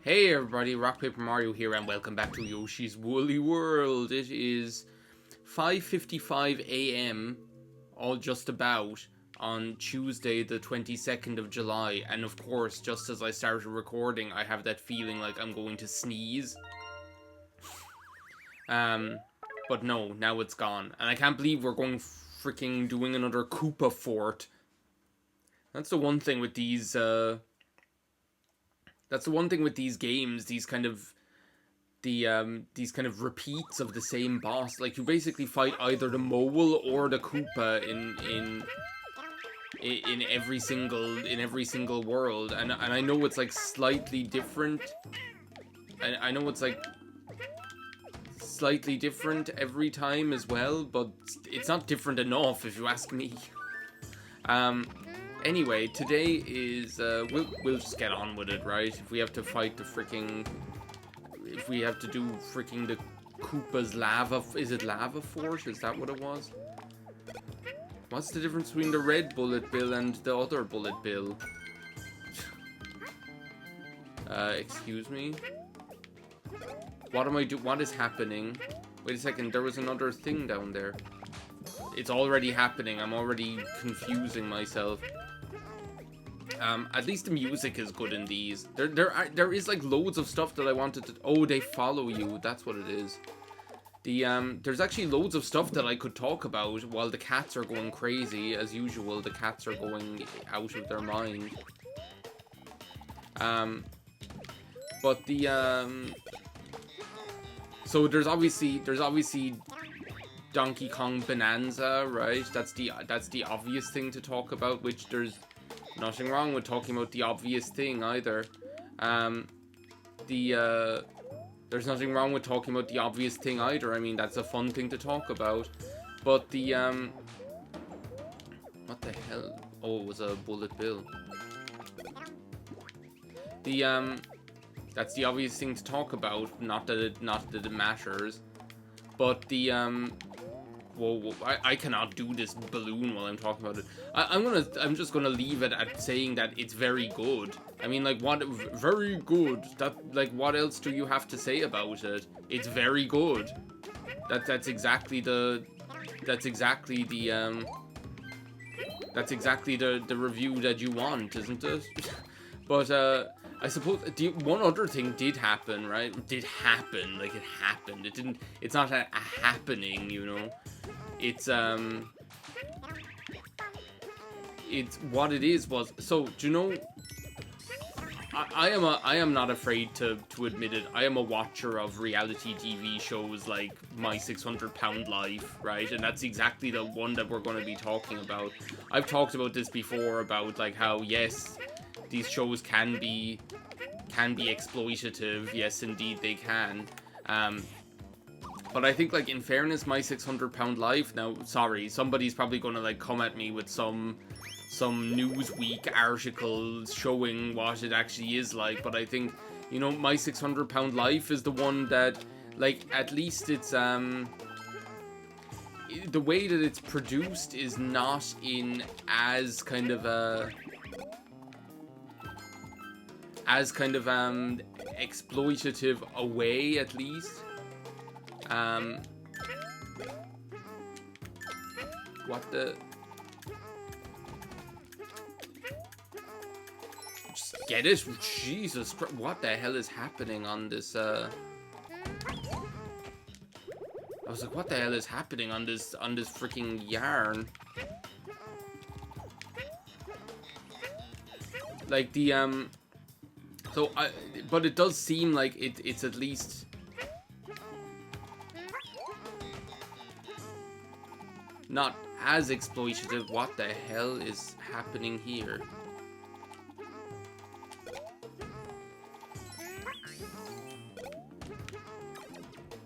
Hey everybody, RockPaperMario here and welcome back to Yoshi's Woolly World. It is 5:55 a.m. all just about on Tuesday the 22nd of July, and of course just as I started recording I have that feeling like I'm going to sneeze. But no, now it's gone. And I can't believe we're going freaking doing another Koopa Fort. That's the one thing with these That's the one thing with these games, these kind of repeats of the same boss. Like, you basically fight either the mole or the Koopa in every single world, and I know it's like slightly different. I know it's like slightly different every time as well, but it's not different enough if you ask me. Anyway, today is, we'll just get on with it, right? If we have to fight the freaking... If we have to do freaking the Koopa's lava... Is it lava fort? Is that what it was? What's the difference between the red bullet bill and the other bullet bill? Excuse me? What am I doing? What is happening? Wait a second, there was another thing down there. It's already happening. I'm already confusing myself. At least the music is good in these. There is like loads of stuff that I wanted to... Oh, they follow you. That's what it is. There's actually loads of stuff that I could talk about while the cats are going crazy. As usual, the cats are going out of their mind. But so there's obviously Donkey Kong Bonanza, right? That's the obvious thing to talk about, which there's nothing wrong with talking about the obvious thing either. There's nothing wrong with talking about the obvious thing either. I mean, that's a fun thing to talk about. But what the hell? Oh, it was a bullet bill. That's the obvious thing to talk about. Not that it matters. But whoa, I cannot do this balloon while I'm talking about it. I'm just gonna leave it at saying that it's very good. I mean, like, what? Very good. Like, what else do you have to say about it? It's very good. That's exactly the review that you want, isn't it? But I suppose one other thing did happen, right? It did happen, like it happened. It didn't. It's not a happening, you know. It's what it is was. So do you know? I am not afraid to admit it. I am a watcher of reality TV shows like My 600 Pound Life, right? And that's exactly the one that we're going to be talking about. I've talked about this before about like how, yes, these shows can be exploitative. Yes, indeed they can. But I think, like, in fairness, My 600 Pound Life... Now, sorry, somebody's probably going to, like, come at me with some Newsweek article showing what it actually is like. But I think, you know, My 600 Pound Life is the one that, like, at least it's... the way that it's produced is not in as kind of exploitative a way, at least. What the... Just get it? Jesus Christ, what the hell is happening on this, I was like, what the hell is happening on this freaking yarn? Like, but it does seem like it's at least... not as exploitative. What the hell is happening here?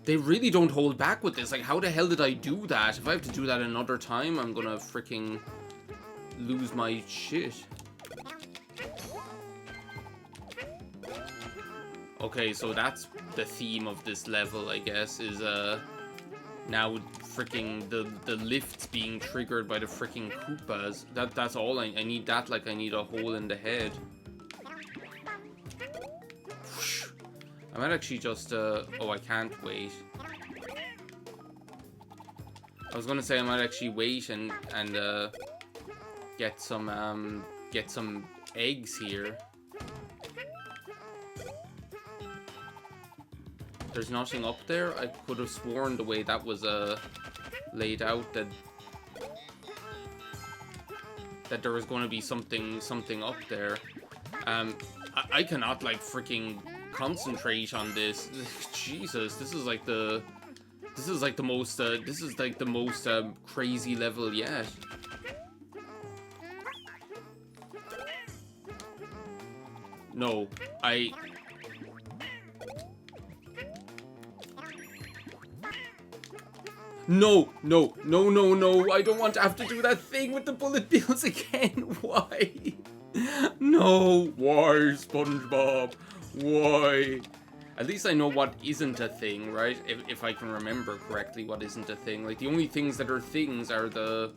They really don't hold back with this. Like, how the hell did I do that? If I have to do that another time, I'm gonna freaking lose my shit. Okay, so that's the theme of this level, I guess, is now freaking the lifts being triggered by the freaking Koopas. That's all I need. That, like, I need a hole in the head. I might actually just, oh, I can't wait. I was gonna say I might actually wait and get some eggs here. There's nothing up there? I could have sworn the way that was, laid out that there was going to be something up there. I cannot, like, freaking concentrate on this. Jesus, this is like the most crazy level yet. No, No, I don't want to have to do that thing with the bullet bills again. Why? No, why, SpongeBob? Why? At least I know what isn't a thing, right? If I can remember correctly what isn't a thing. Like, the only things that are things are the...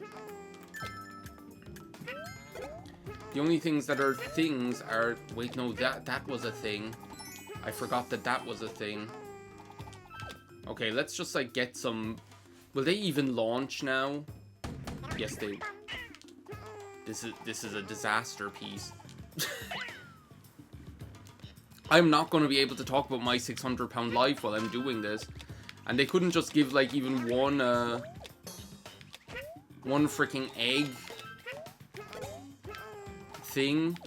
The only things that are things are... Wait, no, that was a thing. I forgot that was a thing. Okay, let's just, like, get some... Will they even launch now? Yes, they... This is a disaster piece. I'm not going to be able to talk about my 600-pound life while I'm doing this. And they couldn't just give, like, even one freaking egg thing.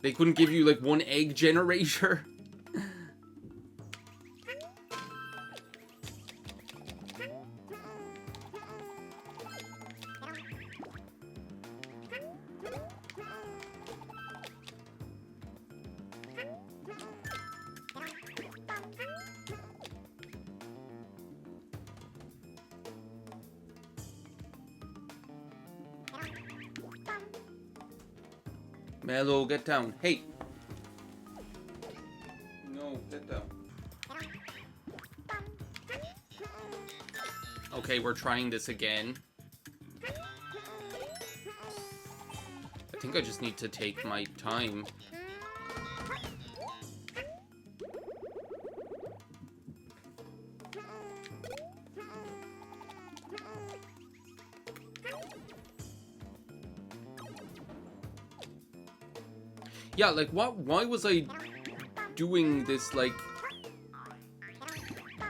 They couldn't give you, like, one egg generator. Mello, get down. Hey! No, get down. Okay, we're trying this again. I think I just need to take my time. Yeah, like, why was I doing this, like,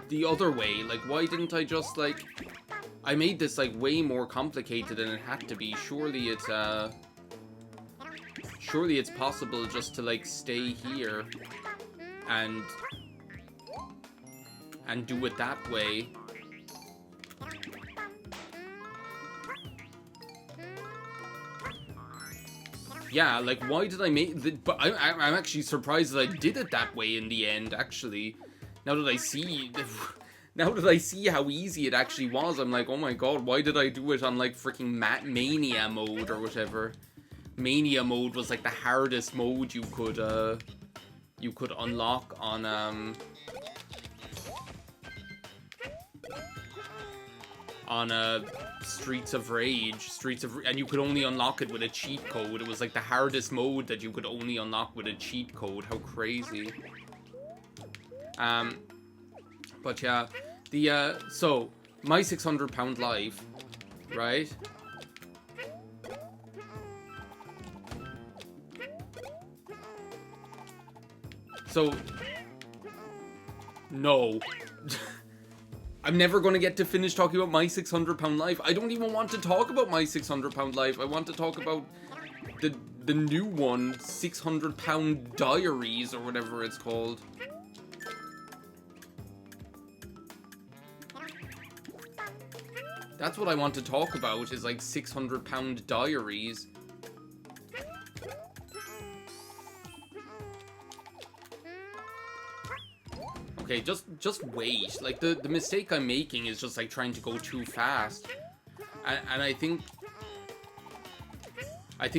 the other way? Like, why didn't I just, like... I made this, like, way more complicated than it had to be. Surely it's possible just to, like, stay here and do it that way. Yeah, like, why did I make... But I'm actually surprised that I did it that way in the end, actually. Now that I see... Now that I see how easy it actually was, I'm like, oh my god, why did I do it on, like, freaking Mania mode or whatever? Mania mode was, like, the hardest mode you could unlock on Streets of Rage, and you could only unlock it with a cheat code. It was like the hardest mode that you could only unlock with a cheat code. How crazy. But yeah, so, my 600-pound life, right? So, no. I'm never going to get to finish talking about my 600-pound life. I don't even want to talk about my 600-pound life. I want to talk about the new one, 600-pound diaries, or whatever it's called. That's what I want to talk about, is like 600-pound diaries. Okay, just wait. Like, the mistake I'm making is just, like, trying to go too fast. And I think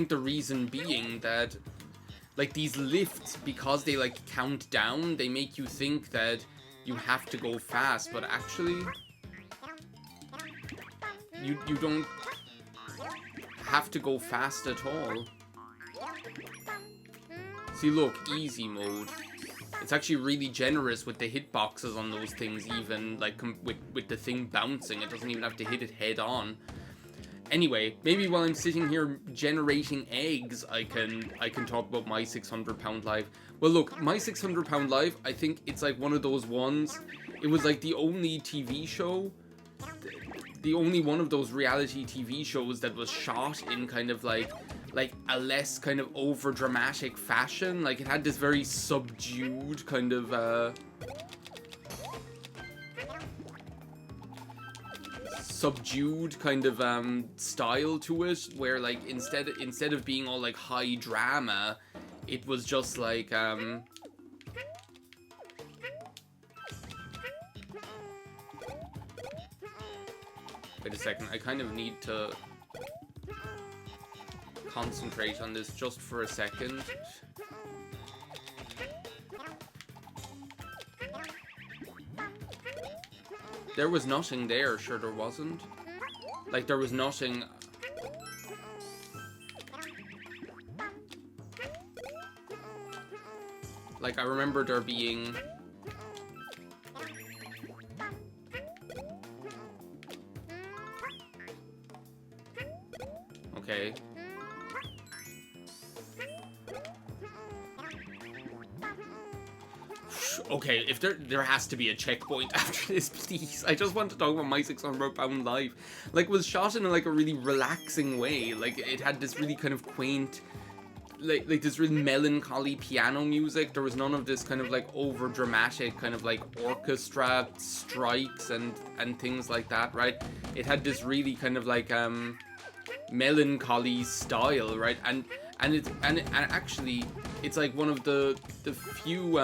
the reason being that, like, these lifts, because they, like, count down, they make you think that you have to go fast, but actually, you don't have to go fast at all. See, look, easy mode. It's actually really generous with the hitboxes on those things, even, like, with the thing bouncing. It doesn't even have to hit it head on. Anyway, maybe while I'm sitting here generating eggs, I can talk about My 600 Pound Life. Well, look, My 600 Pound Life, I think it's like one of those ones. It was like the only TV show, the only one of those reality TV shows that was shot in kind of like a less kind of over dramatic fashion. Like, it had this very subdued kind of style to it, where like instead of being all like high drama, it was just like wait a second, I kind of need to concentrate on this just for a second. There was nothing there, sure there wasn't. Like, there was nothing... Like, I remember there being... Okay. Okay, if there has to be a checkpoint after this, please. I just want to talk about My 600 Pound Life. Like, it was shot in like a really relaxing way. Like, it had this really kind of quaint, like this really melancholy piano music. There was none of this kind of like over dramatic kind of like orchestra strikes and things like that, right? It had this really kind of like melancholy style, right? And actually it's like one of the few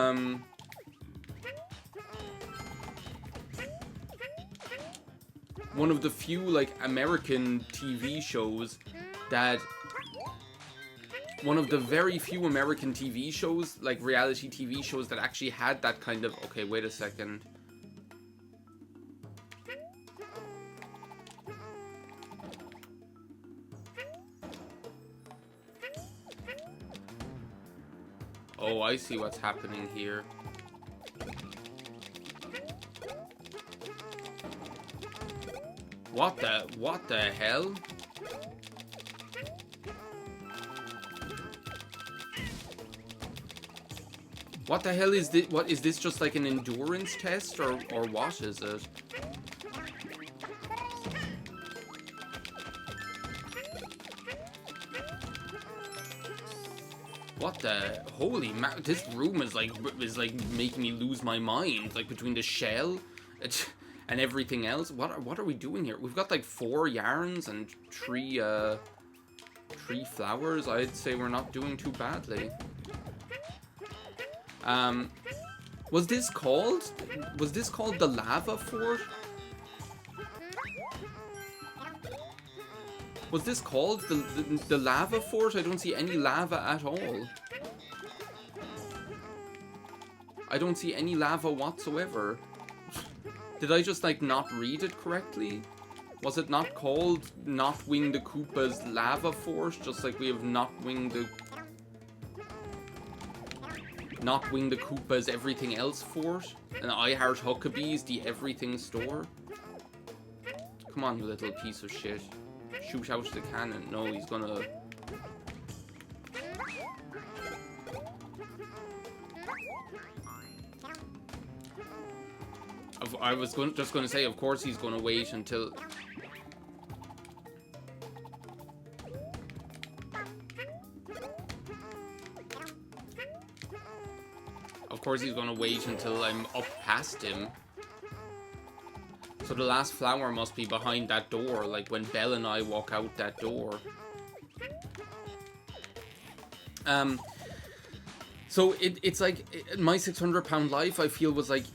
like American TV shows that one of the very few American TV shows, like reality TV shows, that actually had that kind of... Okay, wait a second. Oh, I see what's happening here. What the hell? What the hell is this? What is this, just like an endurance test, or what is it? What the holy this room is like making me lose my mind, like between the shell and everything else. What are we doing here? We've got like 4 yarns and 3 flowers. I'd say we're not doing too badly. Was this called the lava fort? Was this called the lava fort? I don't see any lava at all. I don't see any lava whatsoever. Did I just like not read it correctly? Was it not called Not Wing the Koopa's Lava Fort? Just like we have Not Wing the Koopa's Everything Else Fort? And I Heart Huckabee's The Everything Store? Come on, you little piece of shit. Shoot out the cannon. No, he's gonna... I was just gonna say, of course he's gonna wait until... Of course he's gonna wait until I'm up past him. So the last flower must be behind that door, like when Belle and I walk out that door. So it's like, My 600 Pound Life, I feel, was like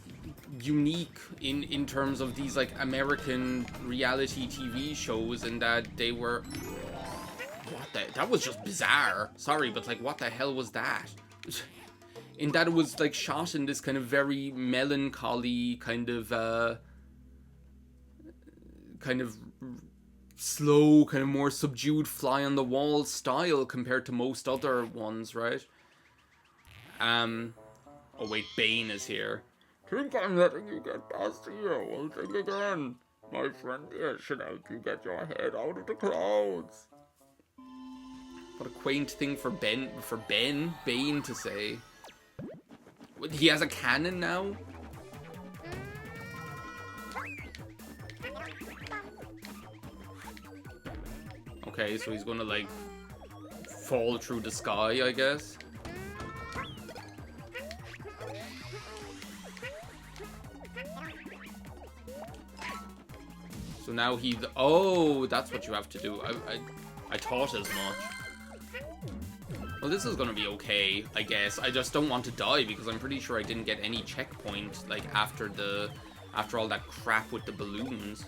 unique in terms of these like American reality TV shows, and that they were... That was just bizarre. Sorry, but like, what the hell was that? In that it was like shot in this kind of very melancholy kind of slow, kind of more subdued fly on the wall style compared to most other ones, right? Oh wait, Bane is here. Think I'm letting you get past here. Well, think again. My friend here should help you get your head out of the clouds. What a quaint thing for Bane to say. He has a cannon now? Okay, so he's gonna, like, fall through the sky, I guess. So now he's... Oh, that's what you have to do. I thought as much. Well, this is gonna be okay, I guess. I just don't want to die because I'm pretty sure I didn't get any checkpoint, like, after all that crap with the balloons.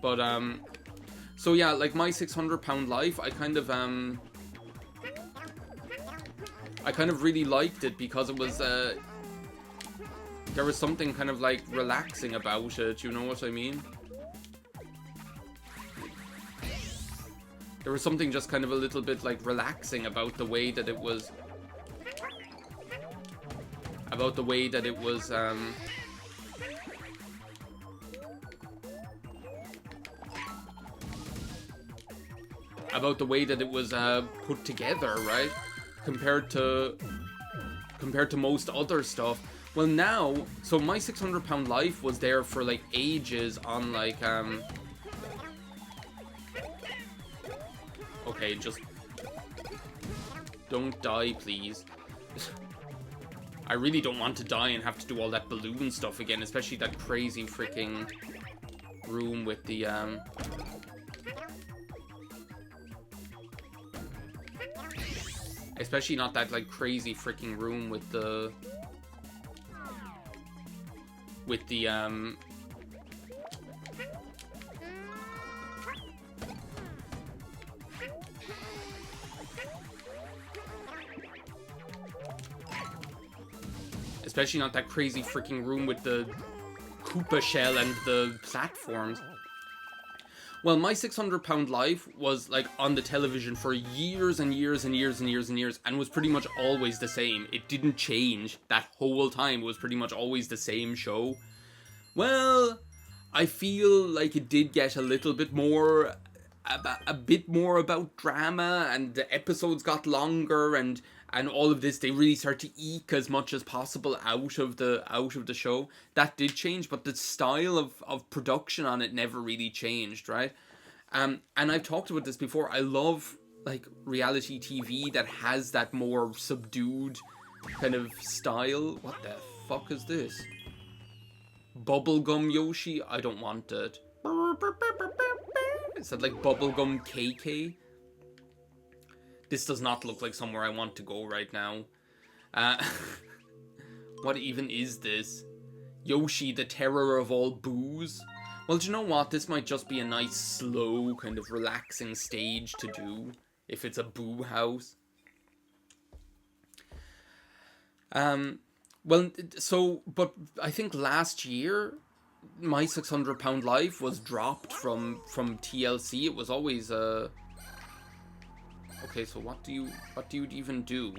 But, so yeah, like, my 600-pound life, I kind of really liked it because it was, there was something kind of, like, relaxing about it, you know what I mean? There was something just kind of a little bit, like, relaxing about the way that it was... About the way that it was, about the way that it was put together, right? Compared to most other stuff. Well, now, so my 600-pound life was there for like ages on like okay, just don't die, please. I really don't want to die and have to do all that balloon stuff again, especially that crazy freaking room with the especially not that, like, crazy freaking room with the... Especially not that crazy freaking room with the Koopa shell and the platforms. Well, my 600-pound life was, like, on the television for years and years and years and years and years, and was pretty much always the same. It didn't change that whole time. It was pretty much always the same show. Well, I feel like it did get a little bit more... a bit more about drama, and the episodes got longer, and all of this. They really start to eke as much as possible out of the show. That did change, but the style of production on it never really changed, right? And I've talked about this before. I love, like, reality TV that has that more subdued kind of style. What the fuck is this? Bubblegum Yoshi? I don't want it. Is that like Bubblegum KK? This does not look like somewhere I want to go right now. What even is this? Yoshi, the terror of all boos? Well, do you know what? This might just be a nice, slow, kind of relaxing stage to do, if it's a boo house. Well, so, but I think last year, my 600-pound life was dropped from TLC. It was always, okay, so what do you even do?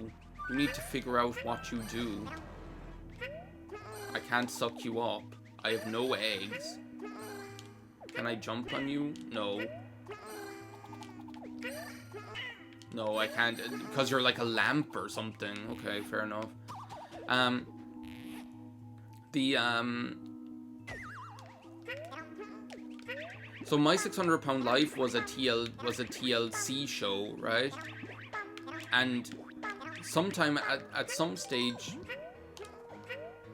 You need to figure out what you do. I can't suck you up. I have no eggs. Can I jump on you? No. No, I can't, because you're like a lamp or something. Okay, fair enough. So my 600-pound life was a TLC show, right? And sometime at some stage,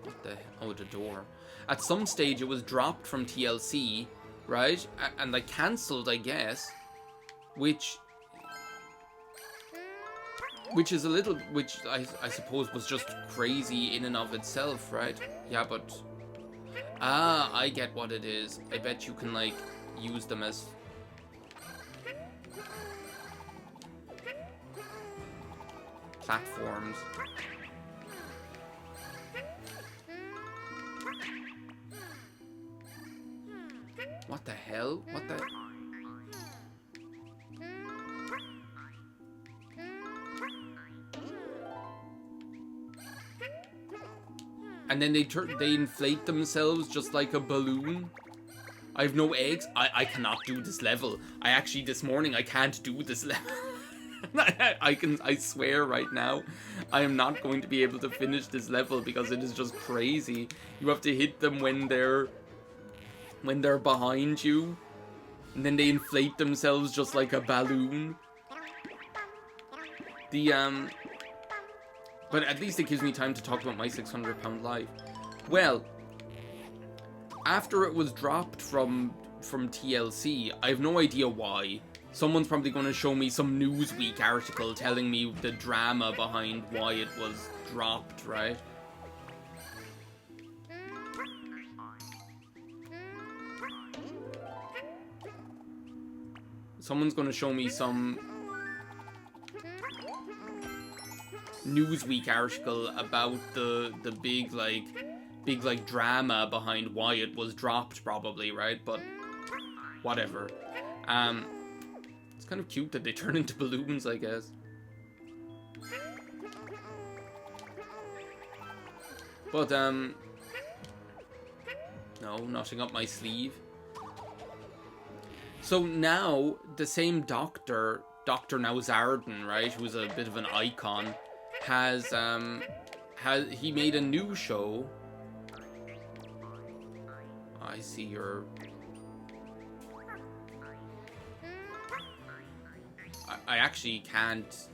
what the, oh, the door. At some stage it was dropped from TLC, right? And like cancelled, I guess, which is a little, which I suppose was just crazy in and of itself, right? Yeah, but I get what it is. I bet you can like use them as platforms. What the hell? What the... And then they inflate themselves just like a balloon. I have no eggs. I cannot do this level. This morning, I can't do this level. I swear right now, I am not going to be able to finish this level because it is just crazy. You have to hit them when they're behind you, and then they inflate themselves just like a balloon. But at least it gives me time to talk about my 600-pound life. Well, after it was dropped from TLC, I have no idea why. Someone's probably going to show me some Newsweek article telling me the drama behind why it was dropped, right? Someone's going to show me some Newsweek article about the big drama behind why it was dropped, probably, right? But whatever. It's kind of cute that they turn into balloons, I guess. But no, nothing up my sleeve. So now the same Dr. Nauzarden, right, who's a bit of an icon, has he made a new show. I see your... I actually can't...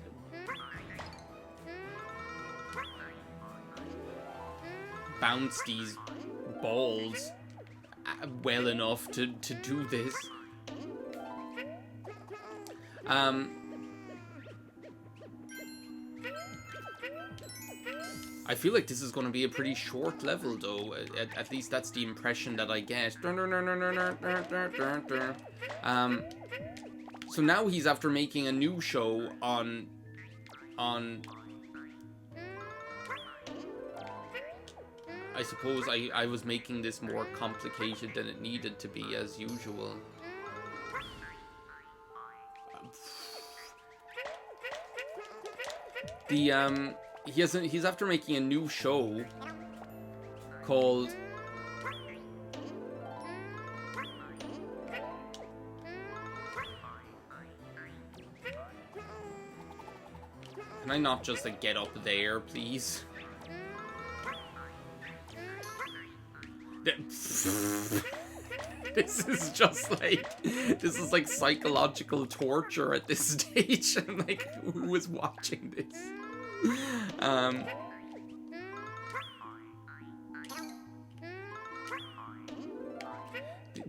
bounce these balls well enough to do this. I feel like this is going to be a pretty short level, though. At least that's the impression that I get. So now he's after making a new show on... I suppose I was making this more complicated than it needed to be, as usual. He's after making a new show called... Can I not just, like, get up there, please? This is just like... This is like psychological torture at this stage. And, like, who is watching this?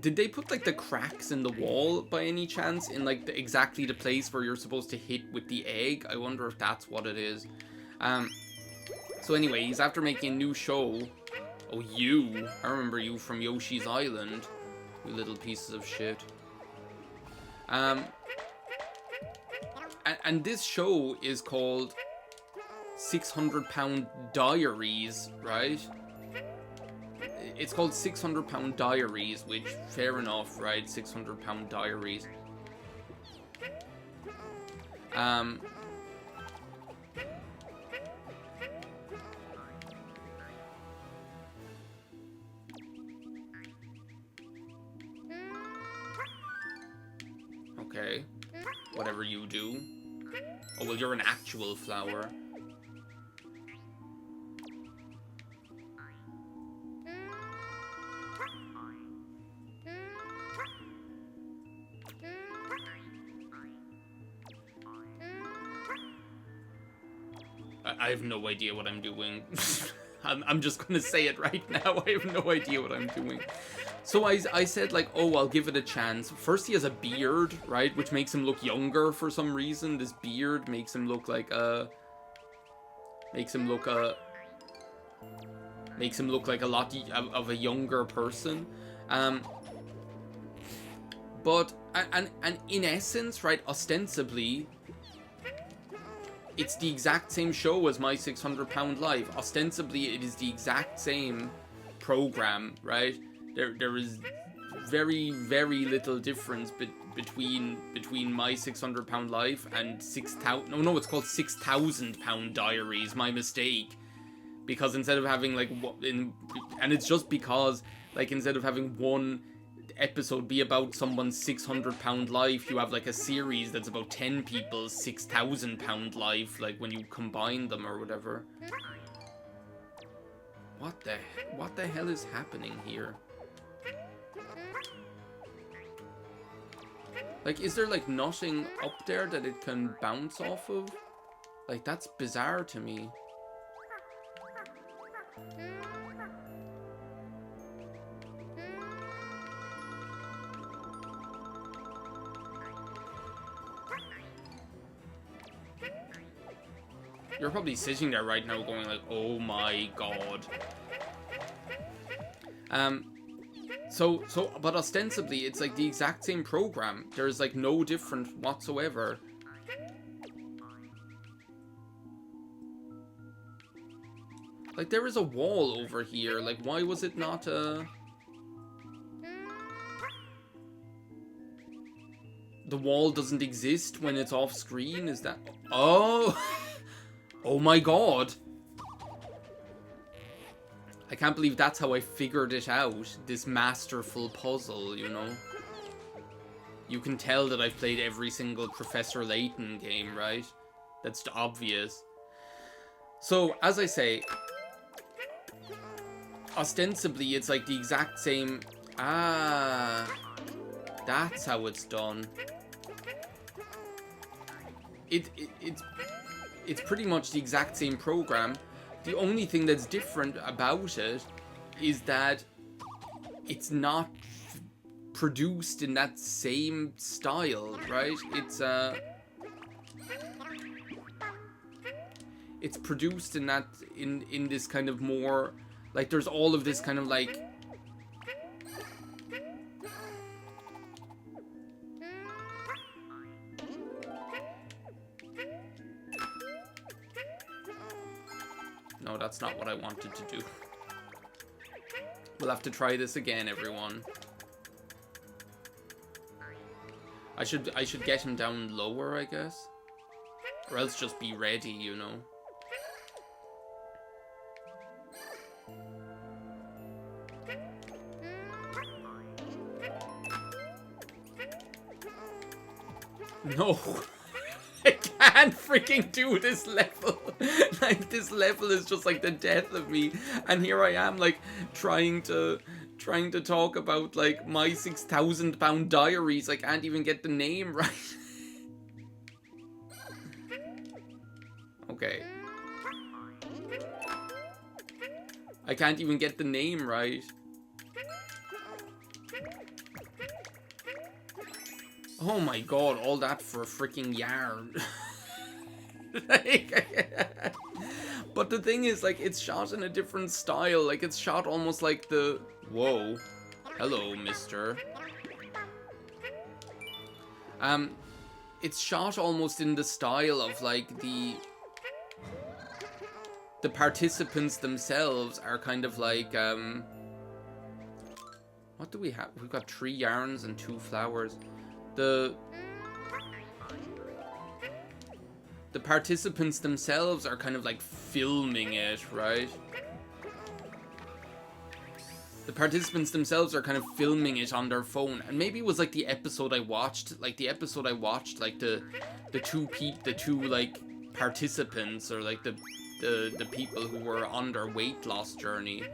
Did they put, like, the cracks in the wall by any chance in, like, exactly the place where you're supposed to hit with the egg? I wonder if that's what it is. So anyway, he's after making a new show. Oh, you. I remember you from Yoshi's Island. You little pieces of shit. And this show is called 600-Pound Diaries, right? It's called 600-Pound Diaries, which, fair enough, right? 600-Pound Diaries. Okay. Whatever you do. Oh, well, you're an actual flower. I have no idea what I'm doing. I'm just gonna say it right now. I have no idea what I'm doing. So I said, like, oh, I'll give it a chance. First, he has a beard, right? Which makes him look younger for some reason. This beard makes him look like a... Makes him look like a lot of a younger person. But, and in essence, right, ostensibly... It's the exact same show as My 600-Pound Life. Ostensibly, it is the exact same program, right? There is very, very little difference between My 600-Pound Life and 6,000... No, it's called 6,000-Pound Diaries. My mistake. Because instead of having, like, and it's just because, like, instead of having one episode be about someone's 600-pound life, you have, like, a series that's about 10 people's 6,000-pound life, like, when you combine them or whatever. What the hell is happening here? Like, is there, like, nothing up there that it can bounce off of? Like, that's bizarre to me. You're probably sitting there right now going like, oh my god. But ostensibly, it's like the exact same program. There's like no different whatsoever. Like, there is a wall over here. Like, why was it not the wall doesn't exist when it's off screen? Is that... Oh! Oh my god! I can't believe that's how I figured it out. This masterful puzzle, you know? You can tell that I've played every single Professor Layton game, right? That's obvious. So, as I say, ostensibly it's like the exact same... Ah, that's how it's done. It's pretty much the exact same program. The only thing that's different about it is that it's not produced in that same style, right? It's produced in that in this kind of more, like, there's all of this kind of like no, that's not what I wanted to do. We'll have to try this again, everyone. I should get him down lower, I guess. Or else just be ready, you know. No. I can't freaking do this level. Like, this level is just like the death of me. And here I am, like, trying to talk about, like, my 6,000-pound diaries. I can't even get the name right. Okay. I can't even get the name right. Oh my god, all that for a freaking yarn. But the thing is, like, it's shot in a different style. Like, it's shot almost like the... Whoa. Hello, mister. It's shot almost in the style of, like, the participants themselves are kind of like, what do we have? We've got 3 yarns and 2 flowers. The participants themselves are kind of like filming it, right? The participants themselves are kind of filming it on their phone. And maybe it was like the episode I watched, like the two like participants, or like the people who were on their weight loss journey.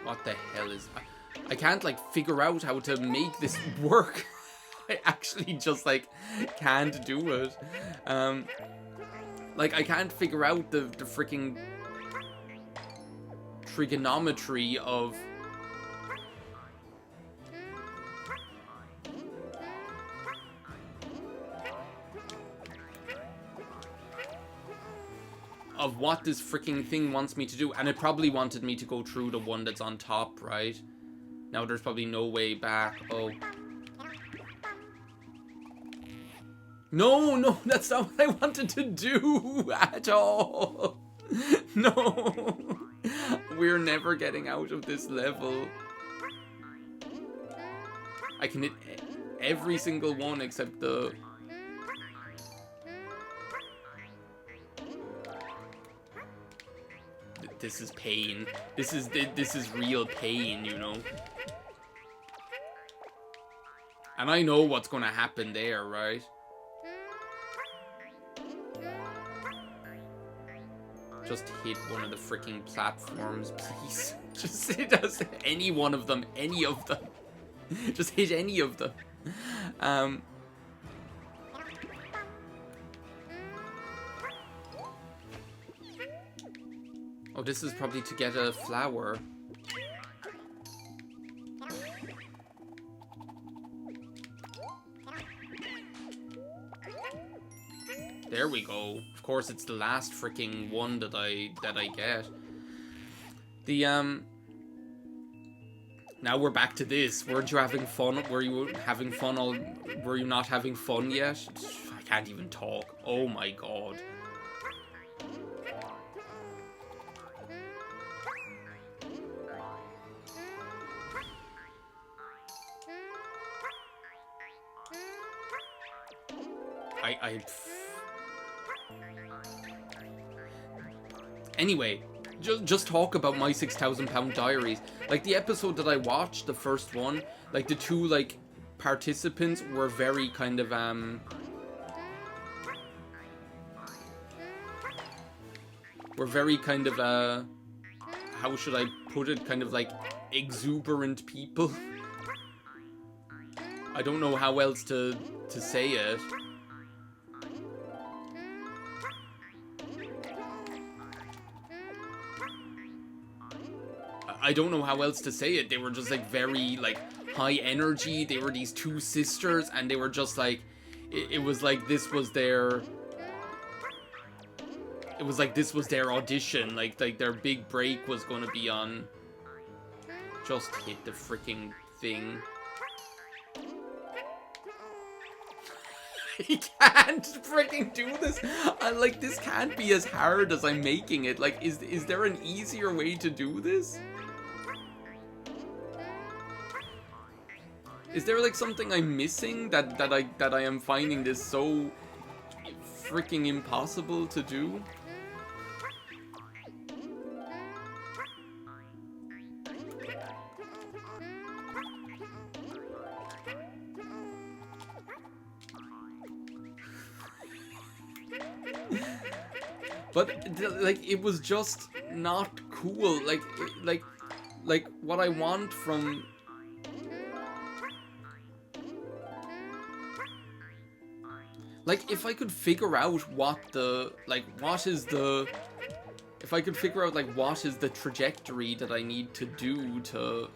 What the hell is... I can't, like, figure out how to make this work. I actually just, like, can't do it. Like, I can't figure out the freaking trigonometry of... of what this freaking thing wants me to do. And it probably wanted me to go through the one that's on top, right? Now there's probably no way back. Oh. No, no, that's not what I wanted to do at all. No. We're never getting out of this level. I can hit every single one except the... This is pain. This is real pain, you know? And I know what's gonna happen there, right? Just hit one of the freaking platforms, please. Just hit us, any one of them, any of them. Just hit any of them. Oh, this is probably to get a flower. There we go. Of course, it's the last freaking one that I get. The now we're back to this. Weren't you having fun? Were you having fun all? Were you not having fun yet? I can't even talk. Oh my god. Anyway, just talk about my 6,000 pound diaries. Like, the episode that I watched, the first one, like, the two, like, participants were very kind of, how should I put it? Kind of, like, exuberant people. I don't know how else to say it. I don't know how else to say it. They were just like very like high energy. They were these two sisters, and they were just like, it was like this was their. It was like this was their audition. Like their big break was gonna be on. Just hit the freaking thing. I can't freaking do this. Like, this can't be as hard as I'm making it. Like, is there an easier way to do this? Is there like something I'm missing that I am finding this so freaking impossible to do? But like, it was just not cool. Like what I want from. Like, if I could figure out what the, like, what is the, if I could figure out, like, what is the trajectory that I need to do to,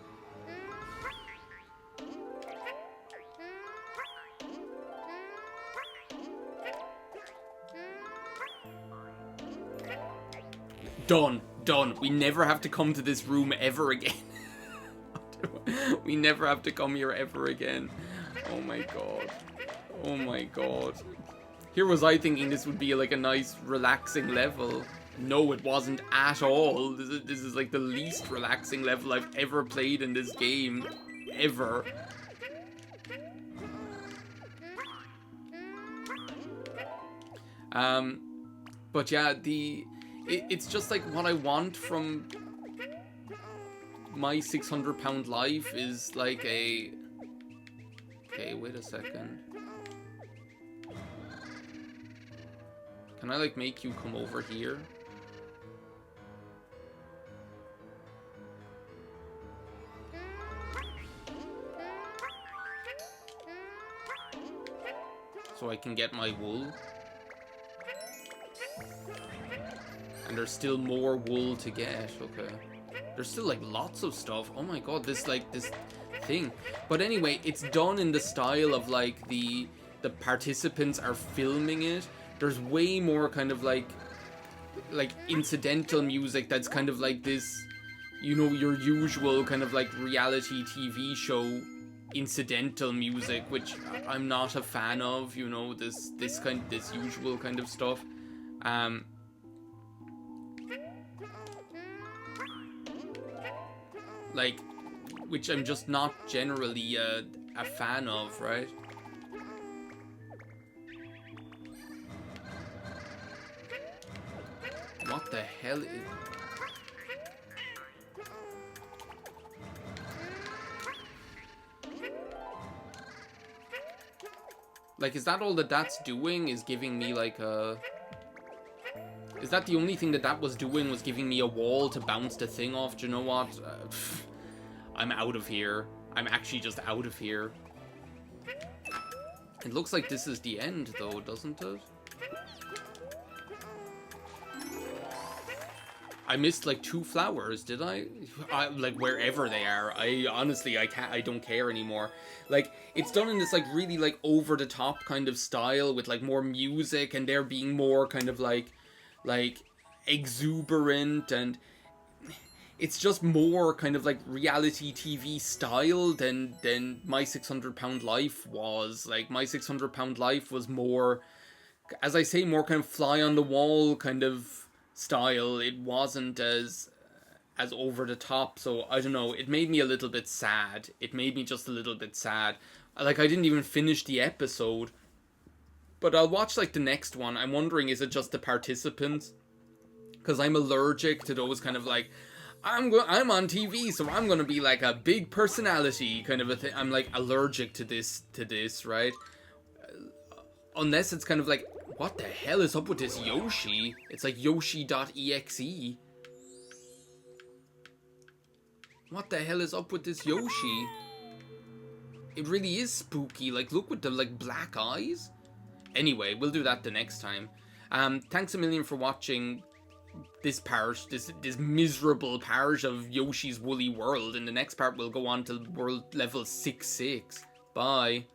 done, we never have to come to this room ever again. We never have to come here ever again. Oh my god. Oh my god. Here was I thinking this would be like a nice relaxing level. No, it wasn't at all. This is like the least relaxing level I've ever played in this game. Ever. But yeah, it's just like what I want from my 600 pound life is like a... Okay, wait a second. Can I, like, make you come over here? So I can get my wool. And there's still more wool to get, okay. There's still, like, lots of stuff. Oh my god, this thing. But anyway, it's done in the style of, like, the participants are filming it. There's way more kind of like incidental music that's kind of like this, you know, your usual kind of like reality TV show incidental music, which I'm not a fan of, you know, this usual kind of stuff. Like, which I'm just not generally a fan of, right? What the hell is... Like, is that all that that's doing? Is giving me, like, a... Is that the only thing that that was doing, was giving me a wall to bounce the thing off? Do you know what? I'm out of here. I'm actually just out of here. It looks like this is the end, though, doesn't it? I missed, like, 2 flowers, did I? Like, wherever they are. Honestly, I don't care anymore. Like, it's done in this, like, really, like, over-the-top kind of style with, like, more music, and there being more kind of, like, exuberant, and it's just more kind of, like, reality TV style than My 600 Pound Life was. Like, My 600 Pound Life was more, as I say, more kind of fly-on-the-wall kind of style. It wasn't as over the top, so I don't know, it made me a little bit sad. It made me just a little bit sad. Like, I didn't even finish the episode, but I'll watch, like, the next one. I'm wondering, is it just the participants? Because I'm allergic to those kind of, like, I'm on TV, so I'm gonna be like a big personality kind of a thing. I'm, like, allergic to this, right? Unless it's kind of like, what the hell is up with this Yoshi? It's like Yoshi.exe. What the hell is up with this Yoshi? It really is spooky. Like, look with the, like, black eyes. Anyway, we'll do that the next time. Thanks a million for watching this part, this miserable part of Yoshi's Woolly World. In the next part, we'll go on to world level 6-6. Bye.